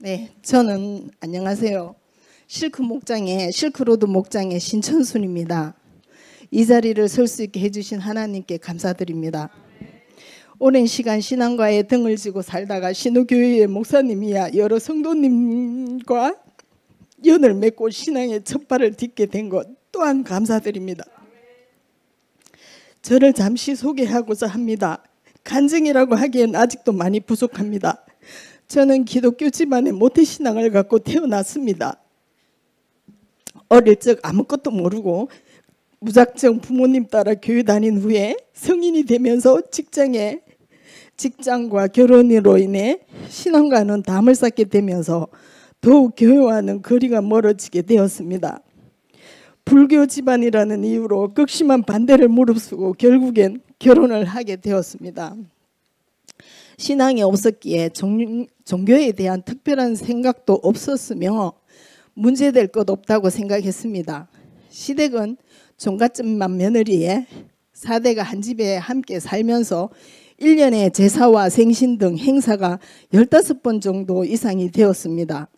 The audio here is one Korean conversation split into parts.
네, 저는 안녕하세요. 실크로드 목장의 신천순입니다. 이 자리를 설 수 있게 해주신 하나님께 감사드립니다. 오랜 시간 신앙과의 등을 지고 살다가 신우교회의 목사님이야 여러 성도님과 연을 맺고 신앙의 첫 발을 딛게 된 것 또한 감사드립니다. 저를 잠시 소개하고자 합니다. 간증이라고 하기엔 아직도 많이 부족합니다. 저는 기독교 집안의 모태신앙을 갖고 태어났습니다. 어릴 적 아무것도 모르고 무작정 부모님 따라 교회 다닌 후에 성인이 되면서 직장과 결혼으로 인해 신앙과는 담을 쌓게 되면서 더욱 교회와는 거리가 멀어지게 되었습니다. 불교 집안이라는 이유로 극심한 반대를 무릅쓰고 결국엔 결혼을 하게 되었습니다. 신앙이 없었기에 종교에 대한 특별한 생각도 없었으며 문제될 것 없다고 생각했습니다. 시댁은 종갓집만 며느리에 4대가 한 집에 함께 살면서 1년에 제사와 생신 등 행사가 15번 정도 이상이 되었습니다.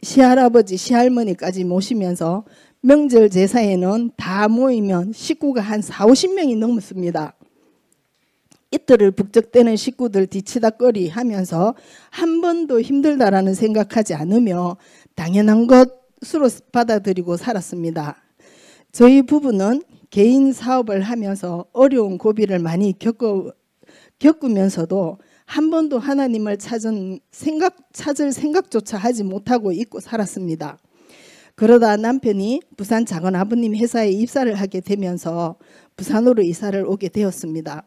시할아버지, 시할머니까지 모시면서 명절 제사에는 다 모이면 식구가 한 40~50명이 넘었습니다. 이틀을 북적대는 식구들 뒤치다꺼리 하면서 한 번도 힘들다라는 생각하지 않으며 당연한 것으로 받아들이고 살았습니다. 저희 부부는 개인 사업을 하면서 어려운 고비를 많이 겪으면서도 한 번도 하나님을 찾을 생각조차 하지 못하고 있고 살았습니다. 그러다 남편이 부산 작은아버님 회사에 입사를 하게 되면서 부산으로 이사를 오게 되었습니다.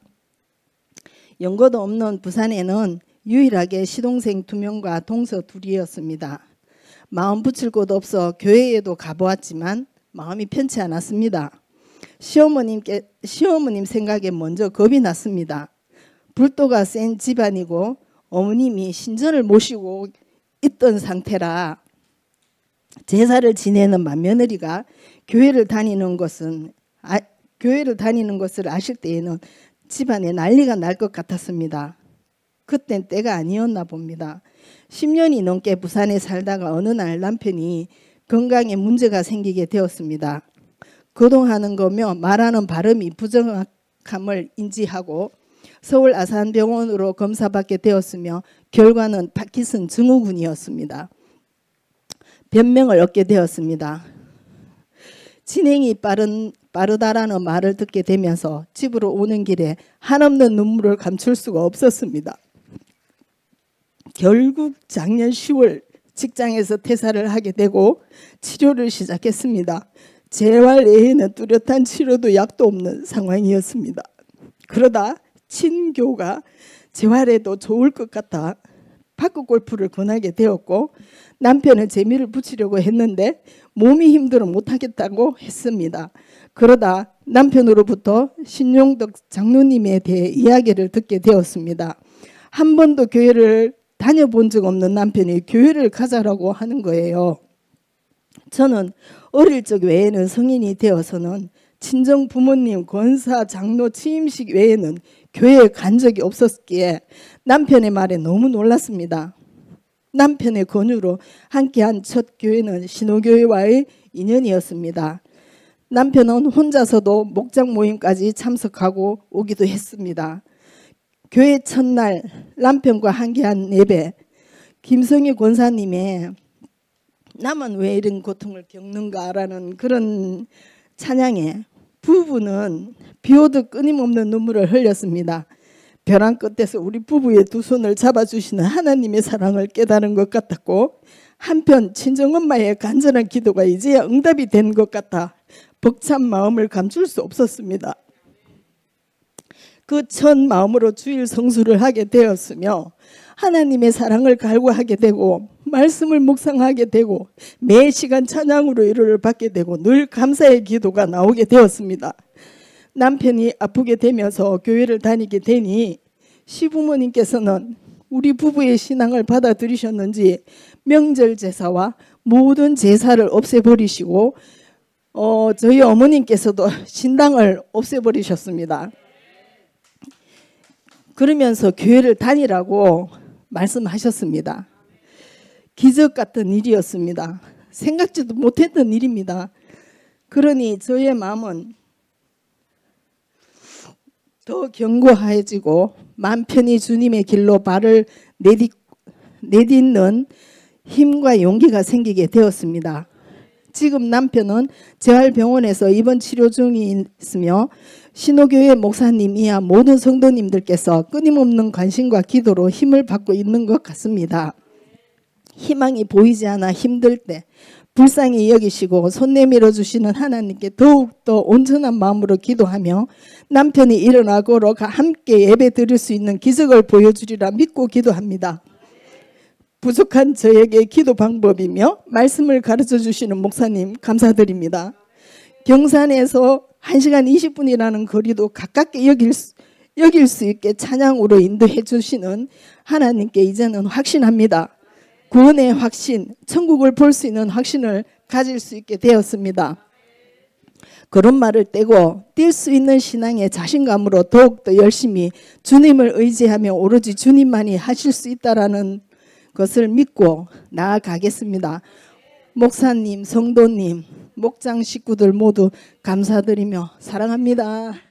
연고도 없는 부산에는 유일하게 시동생 2명과 동서 2이었습니다. 마음 붙일 곳 없어 교회에도 가보았지만 마음이 편치 않았습니다. 시어머님 생각에 먼저 겁이 났습니다. 불도가 센 집안이고 어머님이 신전을 모시고 있던 상태라 제사를 지내는 맏며느리가 교회를 다니는 것을 아실 때에는 집안에 난리가 날 것 같았습니다. 그땐 때가 아니었나 봅니다. 10년이 넘게 부산에 살다가 어느 날 남편이 건강에 문제가 생기게 되었습니다. 거동하는 거며 말하는 발음이 부정확함을 인지하고 서울 아산병원으로 검사받게 되었으며 결과는 파킨슨 증후군이었습니다. 변명을 얻게 되었습니다. 진행이 빠르다라는 말을 듣게 되면서 집으로 오는 길에 한없는 눈물을 감출 수가 없었습니다. 결국 작년 10월 직장에서 퇴사를 하게 되고 치료를 시작했습니다. 재활 외에는 뚜렷한 치료도 약도 없는 상황이었습니다. 그러다 친교가 재활에도 좋을 것 같아 파크 골프를 권하게 되었고 남편은 재미를 붙이려고 했는데 몸이 힘들어 못하겠다고 했습니다. 그러다 남편으로부터 신용덕 장로님에 대해 이야기를 듣게 되었습니다. 한 번도 교회를 다녀본 적 없는 남편이 교회를 가자라고 하는 거예요. 저는 어릴 적 외에는 성인이 되어서는 친정 부모님, 권사, 장로 취임식 외에는 교회에 간 적이 없었기에 남편의 말에 너무 놀랐습니다. 남편의 권유로 함께한 첫 교회는 신호교회와의 인연이었습니다. 남편은 혼자서도 목장 모임까지 참석하고 오기도 했습니다. 교회 첫날 남편과 함께한 예배, 김성희 권사님의 나만 왜 이런 고통을 겪는가라는 그런 찬양에 부부는 비오듯 끊임없는 눈물을 흘렸습니다. 벼랑 끝에서 우리 부부의 두 손을 잡아주시는 하나님의 사랑을 깨달은 것 같았고 한편 친정엄마의 간절한 기도가 이제야 응답이 된 것 같아 벅찬 마음을 감출 수 없었습니다. 그 첫 마음으로 주일 성수를 하게 되었으며 하나님의 사랑을 갈구하게 되고 말씀을 묵상하게 되고 매 시간 찬양으로 위로를 받게 되고 늘 감사의 기도가 나오게 되었습니다. 남편이 아프게 되면서 교회를 다니게 되니 시부모님께서는 우리 부부의 신앙을 받아들이셨는지 명절 제사와 모든 제사를 없애버리시고 저희 어머님께서도 신당을 없애버리셨습니다. 그러면서 교회를 다니라고 말씀하셨습니다. 기적 같은 일이었습니다. 생각지도 못했던 일입니다. 그러니 저의 마음은 더 견고해지고 맘 편히 주님의 길로 발을 내딛는 힘과 용기가 생기게 되었습니다. 지금 남편은 재활병원에서 입원 치료 중에 있으며 신호교회 목사님 이하 모든 성도님들께서 끊임없는 관심과 기도로 힘을 받고 있는 것 같습니다. 희망이 보이지 않아 힘들 때 불쌍히 여기시고 손 내밀어 주시는 하나님께 더욱더 온전한 마음으로 기도하며 남편이 일어나고 함께 예배 드릴 수 있는 기적을 보여주리라 믿고 기도합니다. 부족한 저에게 기도 방법이며 말씀을 가르쳐 주시는 목사님 감사드립니다. 경산에서 1시간 20분이라는 거리도 가깝게 여길 수 있게 찬양으로 인도해 주시는 하나님께 이제는 확신합니다. 구원의 확신, 천국을 볼 수 있는 확신을 가질 수 있게 되었습니다. 그런 말을 떼고 뛸 수 있는 신앙의 자신감으로 더욱더 열심히 주님을 의지하며 오로지 주님만이 하실 수 있다라는 것을 믿고 나아가겠습니다. 목사님, 성도님, 목장 식구들 모두 감사드리며 사랑합니다.